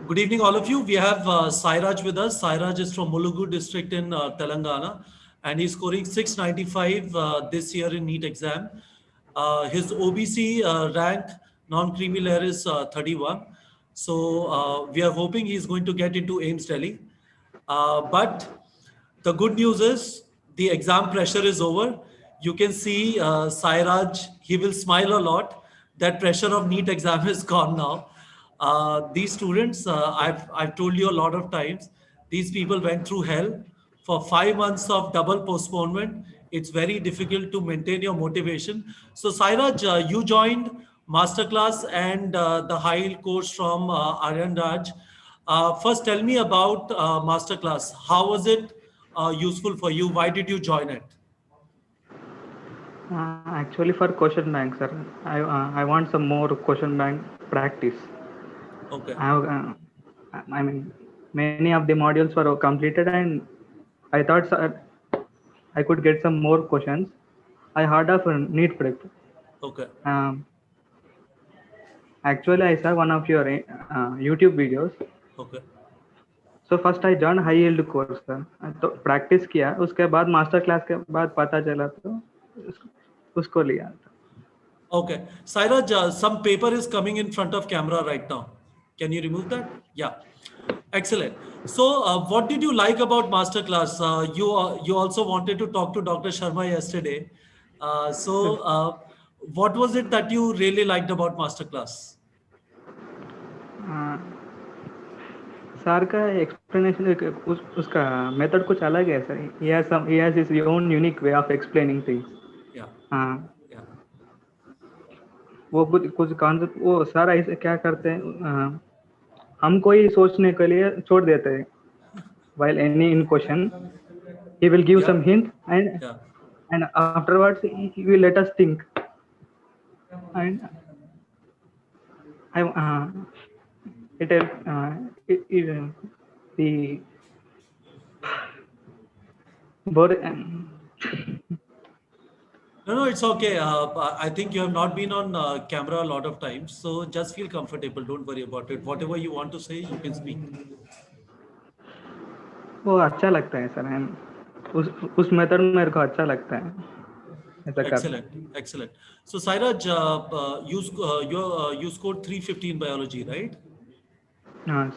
Good evening, all of you. We have Sairaj with us. Sairaj is from Mulugu district in Telangana, and he's scoring 695 this year in NEET exam. His OBC rank, non-creamy layer is 31. So we are hoping he's going to get into AIMS Delhi. But the good news is the exam pressure is over. You can see Sairaj, he will smile a lot. That pressure of NEET exam is gone now. These students, I've told you a lot of times, these people went through hell for 5 months of double postponement. It's very difficult to maintain your motivation. So Sairaj, you joined masterclass and the high yield course from Aryan Raj. First, tell me about masterclass. How was it useful for you? Why did you join it? Actually, for question bank, sir, I want some more question bank practice. Okay. I mean, many of the modules were completed, and I thought, sir, I could get some more questions. I heard of NEET prep. Okay. Um, Actually, I saw one of your YouTube videos. Okay. So first I joined high yield course, sir. तो practice किया, उसके बाद master class के बाद पता चला तो उसको लिया था. Okay. Sairaj, some paper is coming in front of camera right now. Can you remove that? Yeah. Excellent. So, what did you like about masterclass? You also wanted to talk to Dr. Sharma yesterday. What was it that you really liked about masterclass? Sir का explanation उसका method कुछ अलग है sir. He has his own unique way of explaining things. Yeah. हाँ, Yeah. वो कुछ concept वो sir ऐसे क्या करते हैं, हमको ही सोचने के लिए छोड़ देते हैं. While any in question, he will give Yeah. some hint, Yeah. and afterwards he will let us think. And I it, the board. No, it's okay. I think you have not been on camera a lot of times, so just feel comfortable. Don't worry about it. Whatever you want to say, you can speak. वो अच्छा लगता है sir. उस method में मेरे को अच्छा लगता है ऐसा करना. Excellent, excellent. So, Sairaj, you scored 315 biology, right? हाँ,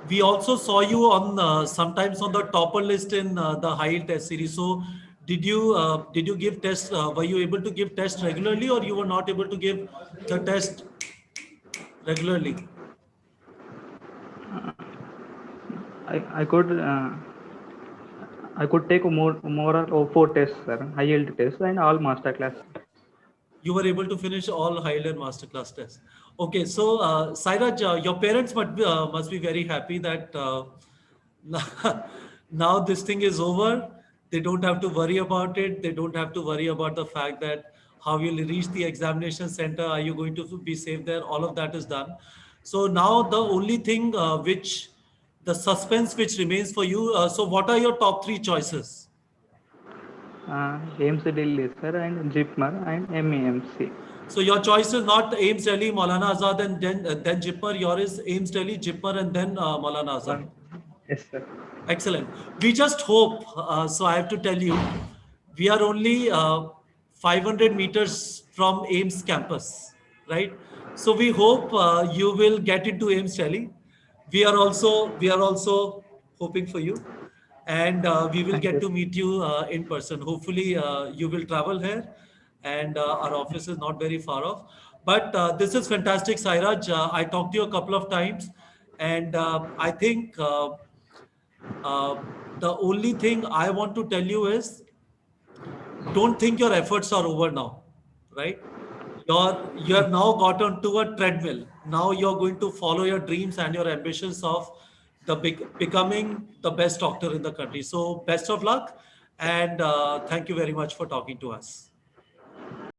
We also saw you on sometimes on the topper list in the high test series. So, did you give tests? Were you able to give tests regularly, or you were not able to give the test regularly? I could I could take more or 4 tests, sir, high yield tests and all master class. You were able to finish all Highland masterclass tests. Okay, so Sairaj, your parents must be very happy that now this thing is over. They don't have to worry about it. They don't have to worry about the fact that how you'll reach the examination center. Are you going to be safe there? All of that is done. So now the only thing the suspense which remains for you. So what are your top three choices? AIMS Delhi, sir, and JIPMER and MEMC. So your choice is not AIMS Delhi, Maulana Azad, and then JIPMER. Yours is AIMS Delhi, JIPMER, and then Maulana Azad. Yes, sir. Excellent. We just hope. So I have to tell you, we are only 500 meters from AIMS campus, right? So we hope you will get into AIMS Delhi. We are also hoping for you, and we will Thank get you. to meet you in person. Hopefully, you will travel here, and our office is not very far off. But this is fantastic, Sairaj. I talked to you a couple of times, and I think. Uh, the only thing I want to tell you is don't think your efforts are over now, right? You have now got onto a treadmill. Now you're going to follow your dreams and your ambitions of becoming the best doctor in the country. So best of luck, and thank you very much for talking to us.